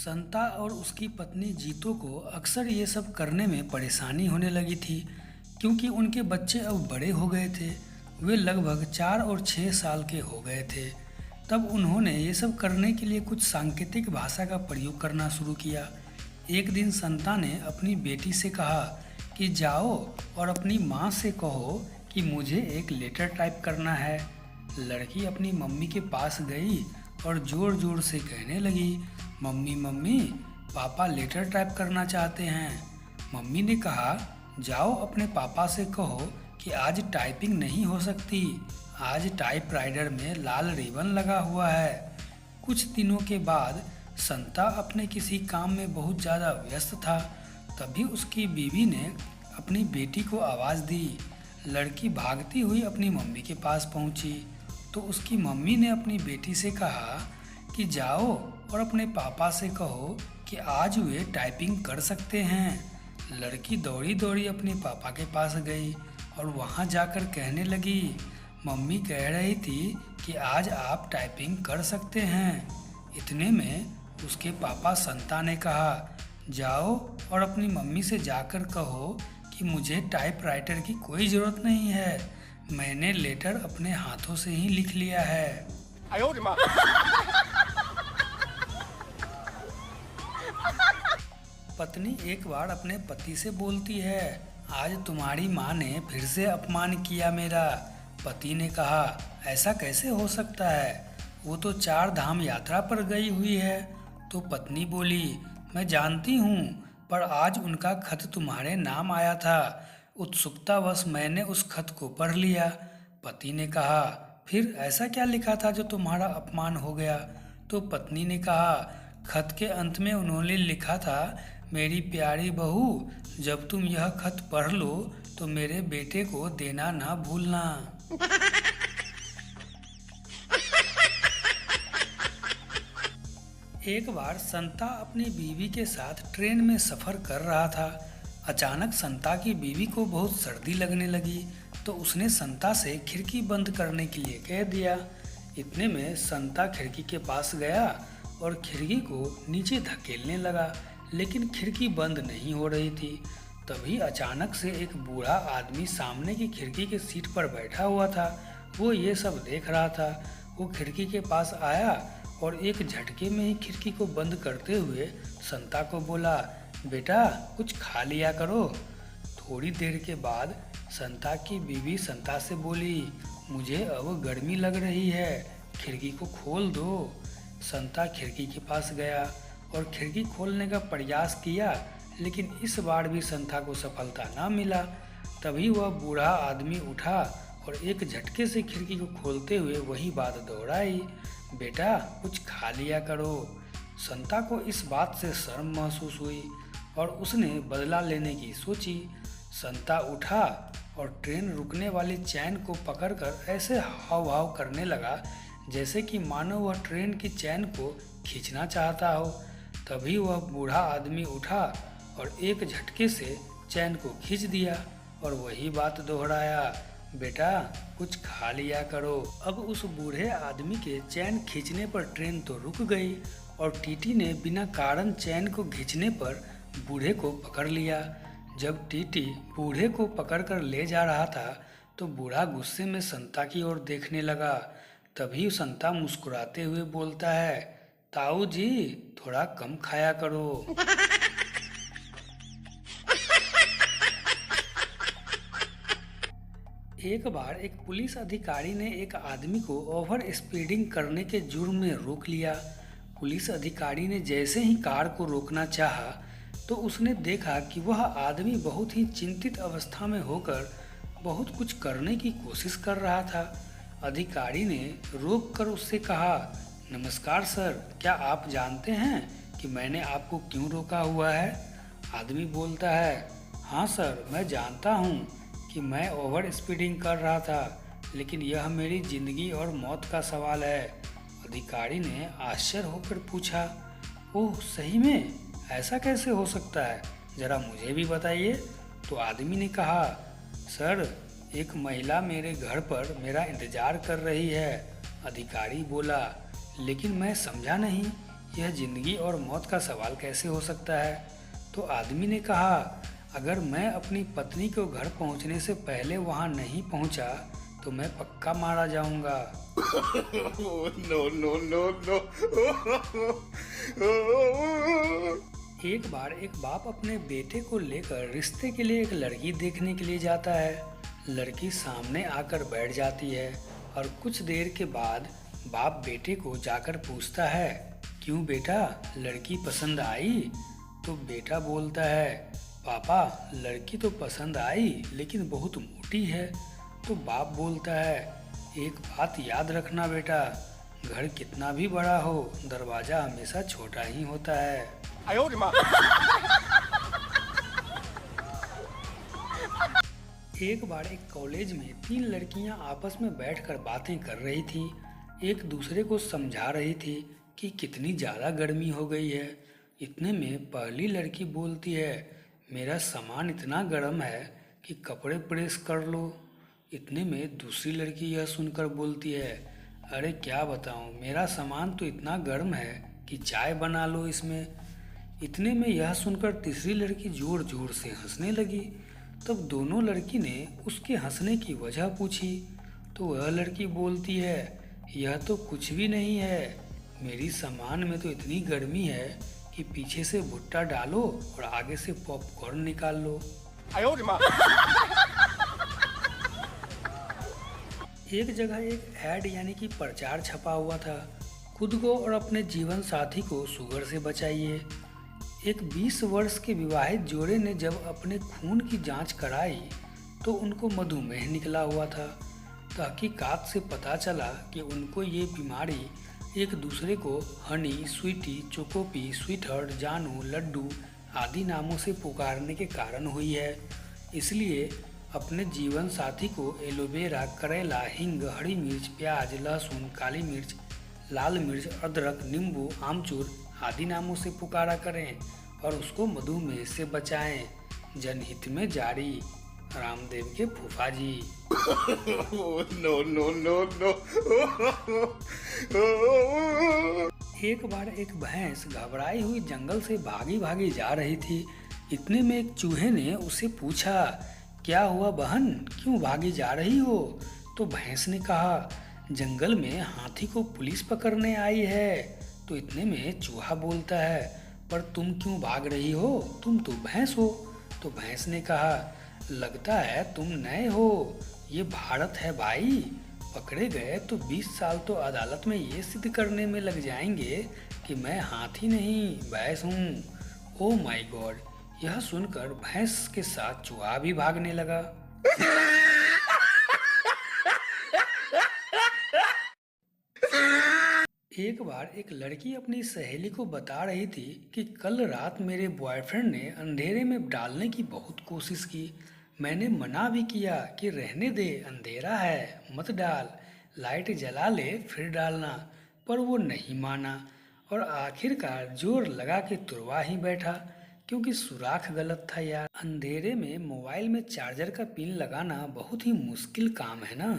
संता और उसकी पत्नी जीतो को अक्सर ये सब करने में परेशानी होने लगी थी, क्योंकि उनके बच्चे अब बड़े हो गए थे। वे लगभग 4 और 6 साल के हो गए थे। तब उन्होंने ये सब करने के लिए कुछ सांकेतिक भाषा का प्रयोग करना शुरू किया। एक दिन संता ने अपनी बेटी से कहा कि जाओ और अपनी माँ से कहो कि मुझे एक लेटर टाइप करना है। लड़की अपनी मम्मी के पास गई और ज़ोर ज़ोर से कहने लगी, मम्मी मम्मी, पापा लेटर टाइप करना चाहते हैं। मम्मी ने कहा, जाओ अपने पापा से कहो कि आज टाइपिंग नहीं हो सकती, आज टाइपराइटर में लाल रिबन लगा हुआ है। कुछ दिनों के बाद संता अपने किसी काम में बहुत ज़्यादा व्यस्त था। तभी उसकी बीवी ने अपनी बेटी को आवाज़ दी। लड़की भागती हुई अपनी मम्मी के पास पहुंची तो उसकी मम्मी ने अपनी बेटी से कहा कि जाओ और अपने पापा से कहो कि आज वे टाइपिंग कर सकते हैं। लड़की दौड़ी दौड़ी अपने पापा के पास गई और वहां जाकर कहने लगी, मम्मी कह रही थी कि आज आप टाइपिंग कर सकते हैं। इतने में उसके पापा संता ने कहा, जाओ और अपनी मम्मी से जाकर कहो कि मुझे टाइपराइटर की कोई ज़रूरत नहीं है, मैंने लेटर अपने हाथों से ही लिख लिया है। पत्नी एक बार अपने पति से बोलती है, आज तुम्हारी माँ ने फिर से अपमान किया मेरा। पति ने कहा, ऐसा कैसे हो सकता है, वो तो 4 धाम यात्रा पर गई हुई है। तो पत्नी बोली, मैं जानती हूँ, पर आज उनका खत तुम्हारे नाम आया था, उत्सुकतावश मैंने उस खत को पढ़ लिया। पति ने कहा, फिर ऐसा क्या लिखा था जो तुम्हारा अपमान हो गया? तो पत्नी ने कहा, खत के अंत में उन्होंने लिखा था, मेरी प्यारी बहू, जब तुम यह खत पढ़ लो तो मेरे बेटे को देना ना भूलना। एक बार संता अपनी बीवी के साथ ट्रेन में सफ़र कर रहा था। अचानक संता की बीवी को बहुत सर्दी लगने लगी तो उसने संता से खिड़की बंद करने के लिए कह दिया। इतने में संता खिड़की के पास गया और खिड़की को नीचे धकेलने लगा, लेकिन खिड़की बंद नहीं हो रही थी। तभी अचानक से एक बूढ़ा आदमी सामने की खिड़की के सीट पर बैठा हुआ था। वो ये सब देख रहा था। वो खिड़की के पास आया और एक झटके में ही खिड़की को बंद करते हुए संता को बोला, बेटा कुछ खा लिया करो। थोड़ी देर के बाद संता की बीवी संता से बोली, मुझे अब गर्मी लग रही है, खिड़की को खोल दो। संता खिड़की के पास गया और खिड़की खोलने का प्रयास किया, लेकिन इस बार भी संता को सफलता न मिला। तभी वह बूढ़ा आदमी उठा और एक झटके से खिड़की को खोलते हुए वही बात दोहराई, बेटा कुछ खा लिया करो। संता को इस बात से शर्म महसूस हुई और उसने बदला लेने की सोची। संता उठा और ट्रेन रुकने वाली चैन को पकड़कर ऐसे हाव भाव करने लगा जैसे कि मानो वह ट्रेन की चैन को खींचना चाहता हो। तभी वह बूढ़ा आदमी उठा और एक झटके से चैन को खींच दिया और वही बात दोहराया, बेटा कुछ खा लिया करो। अब उस बूढ़े आदमी के चैन खींचने पर ट्रेन तो रुक गई और टीटी ने बिना कारण चैन को खींचने पर बूढ़े को पकड़ लिया। जब टीटी बूढ़े को पकड़कर ले जा रहा था तो बूढ़ा गुस्से में संता की ओर देखने लगा। तभी संता मुस्कुराते हुए बोलता है, ताऊ जी थोड़ा कम खाया करो। एक बार एक पुलिस अधिकारी ने एक आदमी को ओवर स्पीडिंग करने के जुर्म में रोक लिया। पुलिस अधिकारी ने जैसे ही कार को रोकना चाहा तो उसने देखा कि वह आदमी बहुत ही चिंतित अवस्था में होकर बहुत कुछ करने की कोशिश कर रहा था। अधिकारी ने रोककर उससे कहा, नमस्कार सर, क्या आप जानते हैं कि मैंने आपको क्यों रोका हुआ है? आदमी बोलता है, हाँ सर, मैं जानता हूँ कि मैं ओवर स्पीडिंग कर रहा था, लेकिन यह मेरी ज़िंदगी और मौत का सवाल है। अधिकारी ने आश्चर्य होकर पूछा, ओह सही में, ऐसा कैसे हो सकता है, ज़रा मुझे भी बताइए। तो आदमी ने कहा, सर एक महिला मेरे घर पर मेरा इंतज़ार कर रही है। अधिकारी बोला, लेकिन मैं समझा नहीं, यह जिंदगी और मौत का सवाल कैसे हो सकता है? तो आदमी ने कहा, अगर मैं अपनी पत्नी को घर पहुंचने से पहले वहां नहीं पहुंचा तो मैं पक्का मारा जाऊंगा। No, no, no, no. एक बार एक बाप अपने बेटे को लेकर रिश्ते के लिए एक लड़की देखने के लिए जाता है। लड़की सामने आकर बैठ जाती है और कुछ देर के बाद बाप बेटे को जाकर पूछता है, क्यों बेटा, लड़की पसंद आई? तो बेटा बोलता है, पापा लड़की तो पसंद आई लेकिन बहुत मोटी है। तो बाप बोलता है, एक बात याद रखना बेटा, घर कितना भी बड़ा हो दरवाजा हमेशा छोटा ही होता है। एक बार एक कॉलेज में 3 लड़कियां आपस में बैठकर बातें कर रही थी। एक दूसरे को समझा रही थी कि कितनी ज़्यादा गर्मी हो गई है। इतने में पहली लड़की बोलती है, मेरा सामान इतना गर्म है कि कपड़े प्रेस कर लो। इतने में दूसरी लड़की यह सुनकर बोलती है, अरे क्या बताऊं, मेरा सामान तो इतना गर्म है कि चाय बना लो इसमें। इतने में यह सुनकर तीसरी लड़की जोर जोर से हंसने लगी। तब दोनों लड़की ने उसके हंसने की वजह पूछी तो वह लड़की बोलती है, यह तो कुछ भी नहीं है, मेरी सामान में तो इतनी गर्मी है कि पीछे से भुट्टा डालो और आगे से पॉपकॉर्न निकाल लो। एक जगह एक ऐड यानी कि प्रचार छपा हुआ था, खुद को और अपने जीवन साथी को शुगर से बचाइए। एक 20 वर्ष के विवाहित जोड़े ने जब अपने खून की जांच कराई तो उनको मधुमेह निकला हुआ था। तहकीकात से पता चला कि उनको ये बीमारी एक दूसरे को हनी, स्वीटी, चोकोपी, स्वीटहार्ट, जानू, लड्डू आदि नामों से पुकारने के कारण हुई है। इसलिए अपने जीवन साथी को एलोवेरा, करेला, हिंग, हरी मिर्च, प्याज, लहसुन, काली मिर्च, लाल मिर्च, अदरक, नींबू, आमचूर आदि नामों से पुकारा करें और उसको मधुमेह से बचाएं। जनहित में जारी, रामदेव के फूफा जी। No, no, no, no. एक बार एक भैंस घबराई हुई जंगल से भागी भागी जा रही थी। इतने में एक चूहे ने उसे पूछा, क्या हुआ बहन, क्यों भागी जा रही हो? तो भैंस ने कहा, जंगल में हाथी को पुलिस पकड़ने आई है। तो इतने में चूहा बोलता है, पर तुम क्यों भाग रही हो, तुम तो भैंस हो। तो भैंस ने कहा, लगता है तुम नए हो, ये भारत है भाई, पकड़े गए तो 20 साल तो अदालत में ये सिद्ध करने में लग जाएंगे कि मैं हाथी नहीं भैंस हूँ। Oh my God. यह सुनकर भैंस के साथ चूहा भी भागने लगा। एक बार एक लड़की अपनी सहेली को बता रही थी कि कल रात मेरे बॉयफ्रेंड ने अंधेरे में डालने की बहुत कोशिश की। मैंने मना भी किया कि रहने दे, अंधेरा है मत डाल, लाइट जला ले फिर डालना, पर वो नहीं माना और आखिरकार जोर लगा के तुरवा ही बैठा, क्योंकि सुराख गलत था यार। अंधेरे में मोबाइल में चार्जर का पिन लगाना बहुत ही मुश्किल काम है ना।